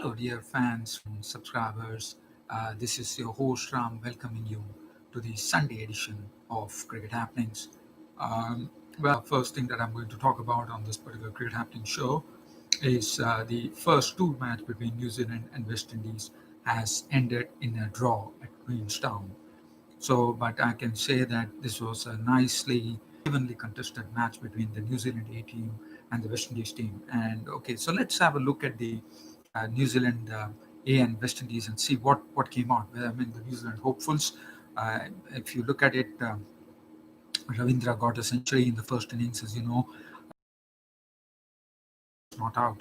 Hello, dear fans and subscribers. This is your host Ram welcoming you to the Sunday edition of Cricket Happenings. First thing that I'm going to talk about on this particular Cricket Happening show is the first two match between New Zealand and West Indies has ended in a draw at Queenstown. But I can say that this was a nicely evenly contested match between the New Zealand A team and the West Indies team. And okay, so let's have a look at the New Zealand A and West Indies and see what came out. I mean, the New Zealand hopefuls. If you look at it, Ravindra got a century in the first innings, as you know, not out.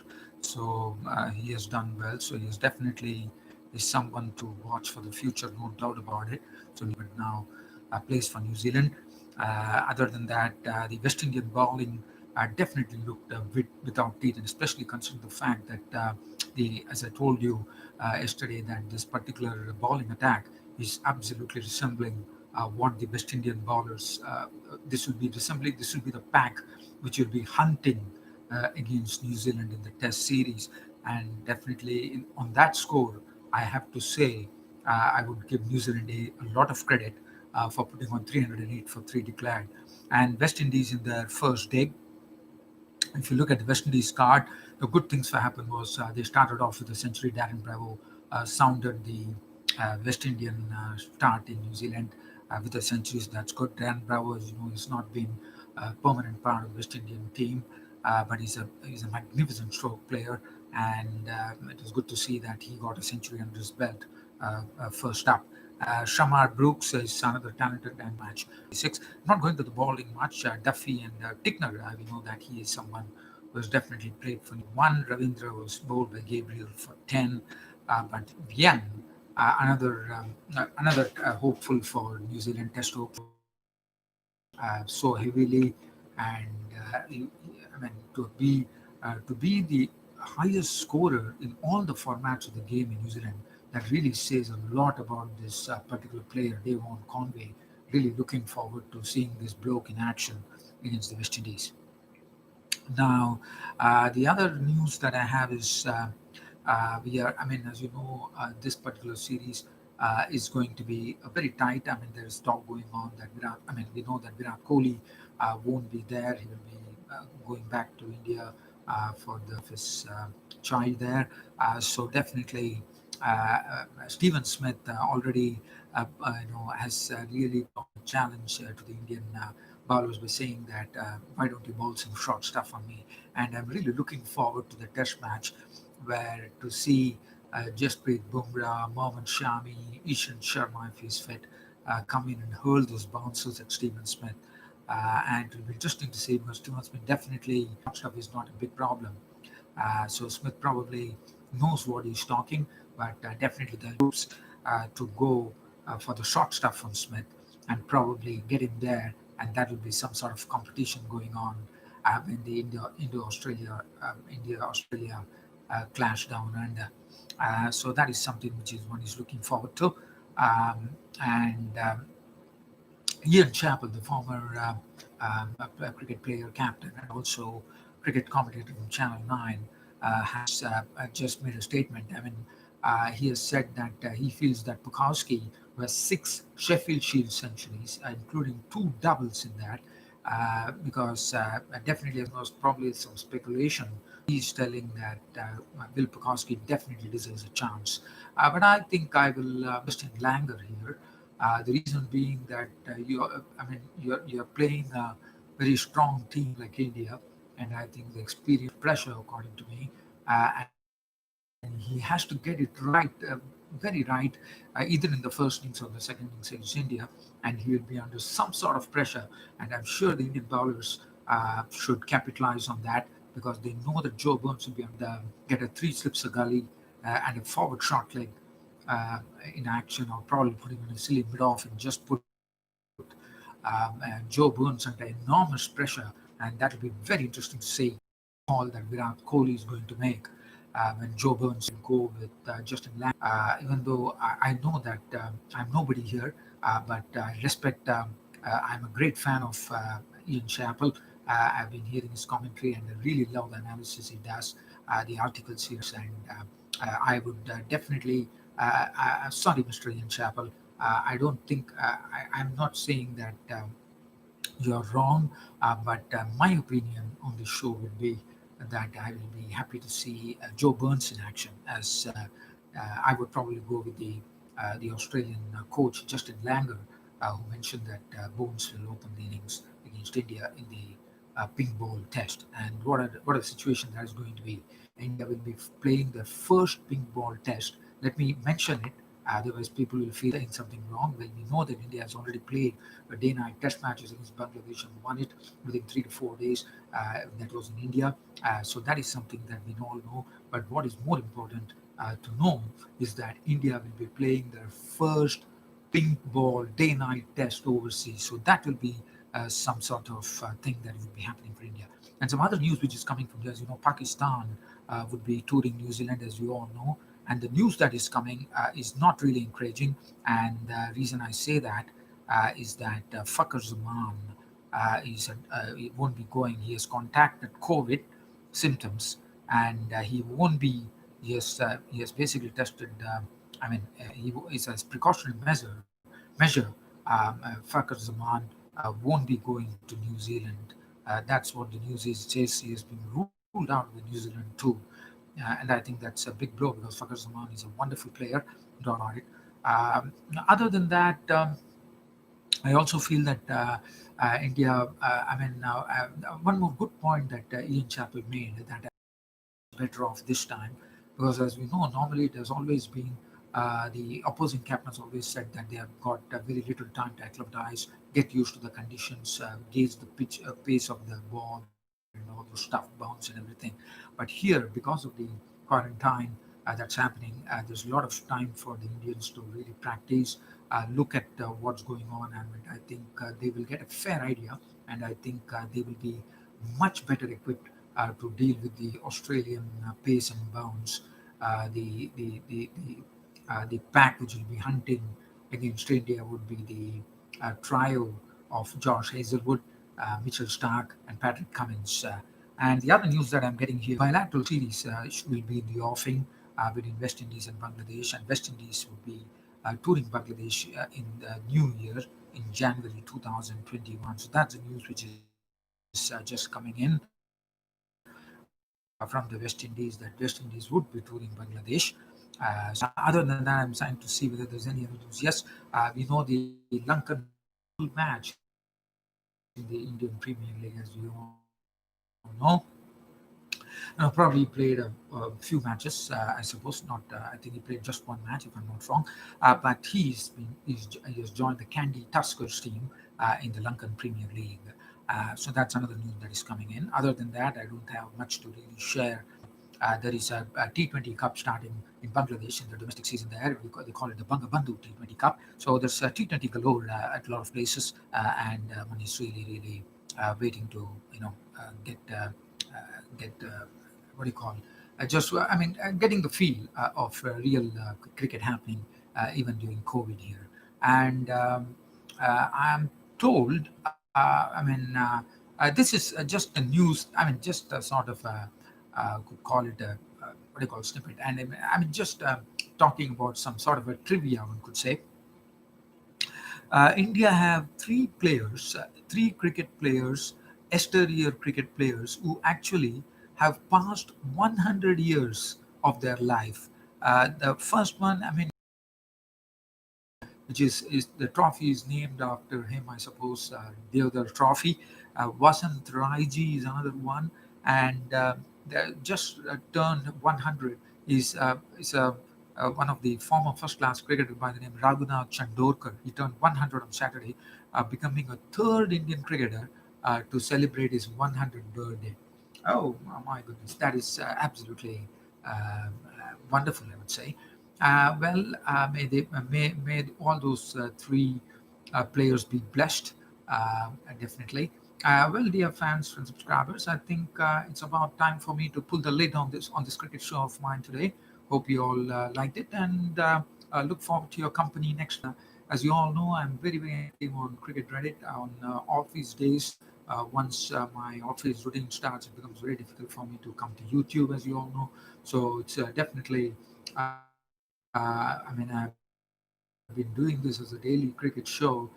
He has done well. So he is definitely is someone to watch for the future, no doubt about it. So but now plays for New Zealand. Other than that, the West Indian bowling definitely looked without teeth, and especially considering the fact that as I told you yesterday, that this particular bowling attack is absolutely resembling what the West Indian bowlers. This will be resembling. This will be the pack which will be hunting against New Zealand in the Test series, and definitely on that score, I have to say I would give New Zealand a lot of credit for putting on 308 for three declared, and West Indies in their first day. If you look at the West Indies card, the good things that happened was they started off with a century. Darren Bravo sounded the West Indian start in New Zealand with the centuries. That's good. Darren Bravo, as you know, has not been a permanent part of the West Indian team, but he's a magnificent stroke player, and it was good to see that he got a century under his belt first up. Shamar Brooks is another talented and match. Six. Not going to the bowling much. Duffy and Tickner, we know that he is someone who has definitely played for one. Ravindra was bowled by Gabriel for 10, but Vian, another hopeful for New Zealand Test hope so heavily, and I mean to be the highest scorer in all the formats of the game in New Zealand. That really says a lot about this particular player, Devon Conway. Really looking forward to seeing this bloke in action against the West Indies. Now, the other news that I have is I mean, as you know, this particular series is going to be very tight. I mean, there is talk going on that we know that Virat Kohli won't be there. He will be going back to India for his child there. So definitely, Stephen Smith already, has really a challenge to the Indian bowlers by saying that why don't you bowl some short stuff on me? And I'm really looking forward to the Test match, where to see Jasprit Bumrah, Mohammad Shami, Ishan Sharma, if he's fit, come in and hurl those bounces at Stephen Smith. And it will be interesting to see because Stephen Smith definitely stuff is not a big problem. So Smith probably knows what he's talking, but definitely the hopes to go for the short stuff from Smith and probably get him there, and that will be some sort of competition going on when the India Australia clash down under. So that is something which is one is looking forward to, and Ian Chappell, the former cricket player, captain, and also cricket commentator from Channel 9, has just made a statement. I mean, he has said that he feels that Bukowski, who has six Sheffield Shield centuries, including two doubles in that, because definitely there was probably some speculation. He's telling that Will Bukowski definitely deserves a chance. But I think I will Justin Langer here. The reason being that you're playing a very strong team like India, and I think the experience pressure, according to me, and he has to get it right, very right, either in the first innings or the second innings against India, and he will be under some sort of pressure. And I'm sure the Indian bowlers should capitalize on that because they know that Joe Burns will be on the get a three slips a gully and a forward short leg in action, or probably put him in a silly mid off and just put Joe Burns under enormous pressure, and that will be very interesting to see call that Virat Kohli is going to make when Joe Burns will go with Justin Lang. Even though I know that I'm nobody here, but I respect. I'm a great fan of Ian Chappell. I've been hearing his commentary, and I really love the analysis he does, the article series, and I would definitely. Sorry, Mr. Ian Chappell. I don't think I'm not saying that you're wrong, but my opinion on the show would be that I will be happy to see Joe Burns in action. As I would probably go with the Australian coach Justin Langer, who mentioned that Bones will open the innings against India in the pink ball test. And what a situation that is going to be. India will be playing the first pink ball test. Let me mention it. Otherwise, people will feel saying something wrong. Well, we know that India has already played a day-night test matches against Bangladesh and won it within 3 to 4 days. That was in India. So that is something that we all know. But what is more important to know is that India will be playing their first pink ball day-night test overseas. So that will be some sort of thing that will be happening for India. And some other news which is coming from here, as you know, Pakistan would be touring New Zealand, as you all know. And the news that is coming is not really encouraging. And the reason I say that is that Fakhar Zaman he won't be going. He has contacted COVID symptoms, and he won't be. He has basically tested. It's a precautionary measure. Fakhar Zaman won't be going to New Zealand. That's what the news is. It says he has been ruled out with New Zealand too. And I think that's a big blow because Fakhar Zaman is a wonderful player. Don't know it. Other than that, I also feel that India, one more good point that Ian Chappell made that better off this time because, as we know, normally it has always been the opposing captains always said that they have got very little time to acclimatize, get used to the conditions, gauge the pitch pace of the ball and all those stuff, bounce and everything. But here, because of the quarantine that's happening, there's a lot of time for the Indians to really practice, look at what's going on, and I think they will get a fair idea, and I think they will be much better equipped to deal with the Australian pace and bounce. The pack which will be hunting against India would be the trio of Josh Hazelwood, Mitchell Stark, and Patrick Cummins. And the other news that I'm getting here, bilateral series will be in the offing between West Indies and Bangladesh, and West Indies will be touring Bangladesh in the new year in January 2021. So that's the news which is just coming in from the West Indies that West Indies would be touring Bangladesh. So other than that, I'm trying to see whether there's any other news. Yes, we know the Lankan match in the Indian Premier League, as we all know. Probably played a few matches. I suppose not. I think he played just one match, if I'm not wrong. But he has joined the Candy Tuskers team in the Lankan Premier League. So that's another news that is coming in. Other than that, I don't have much to really share. There is a T20 Cup starting in Bangladesh in the domestic season there. They call it the Bangabandhu T20 Cup. So there's a T20 galore at a lot of places, and one is really waiting to get what do you call just getting the feel of real cricket happening even during COVID here. And I'm told, this is just a news. Just a sort of could call it a what do you call snippet. And just talking about some sort of a trivia, one could say. India have three cricket players, exterior cricket players, who actually have passed 100 years of their life. The first one, which is the trophy is named after him, I suppose. The other trophy, Vasant Raiji is another one, and just turned 100 is one of the former first-class cricketer by the name Raghunath Chandorkar. He turned 100 on Saturday, becoming a third Indian cricketer to celebrate his 100th birthday. Oh my goodness, that is absolutely wonderful, I would say. May all those three players be blessed, definitely. Well, dear fans and subscribers, I think it's about time for me to pull the lid on this cricket show of mine today. Hope you all liked it, and look forward to your company next. As you all know, I'm very active on Cricket Reddit on office days. once my office routine starts, it becomes very difficult for me to come to YouTube, as you all know. So it's definitely, I've been doing this as a daily cricket show,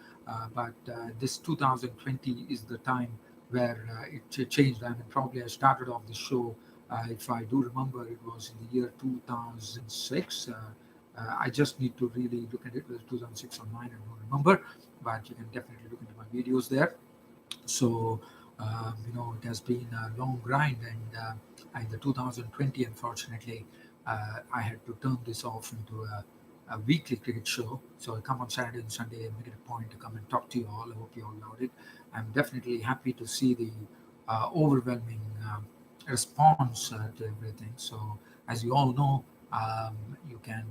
but this 2020 is the time where it changed. I mean, probably I started off the show, if I do remember, it was in the year 2006. I just need to really look at it, whether 2006 or 9, I don't remember, but you can definitely look into my videos there. So, it has been a long grind, and in the 2020, unfortunately, I had to turn this off into a weekly cricket show. So I come on Saturday and Sunday and make it a point to come and talk to you all. I hope you all loved it. I'm definitely happy to see the overwhelming response to everything. So, as you all know, you can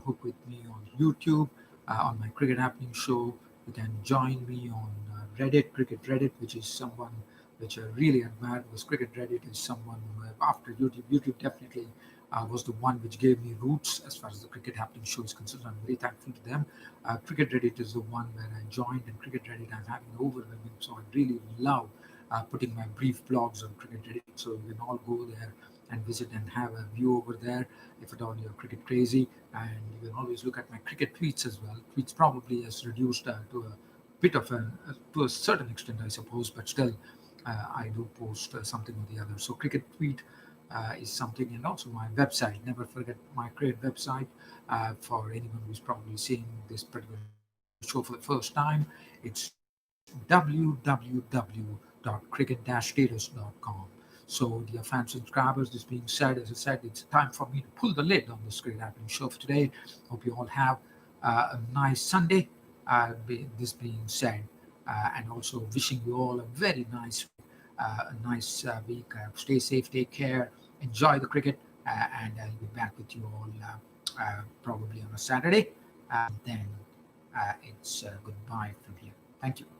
hook with me on YouTube on my Cricket Happening show. You can join me on Reddit, Cricket Reddit, which is someone which I really admire, because Cricket Reddit is someone who, after YouTube definitely was the one which gave me roots as far as the Cricket Happening show is concerned. I'm very thankful to them. Cricket Reddit is the one where I joined, and Cricket Reddit I'm having overwhelming. So I really love putting my brief blogs on Cricket Reddit. So you can all go there and visit and have a view over there if at all you're cricket crazy. And you can always look at my cricket tweets as well. Tweets probably has reduced to a bit of to a certain extent, I suppose, but still, I do post something or the other. So cricket tweet is something, and also my website. Never forget my cricket website. For anyone who's probably seeing this particular show for the first time, it's www.cricket-status.com. So, dear fans, subscribers, this being said, as I said, it's time for me to pull the lid on this Cricket Happening show for today. Hope you all have a nice Sunday. This being said, and also wishing you all a very nice week. Stay safe, take care, enjoy the cricket, and I'll be back with you all probably on a Saturday. Then it's goodbye from here. Thank you.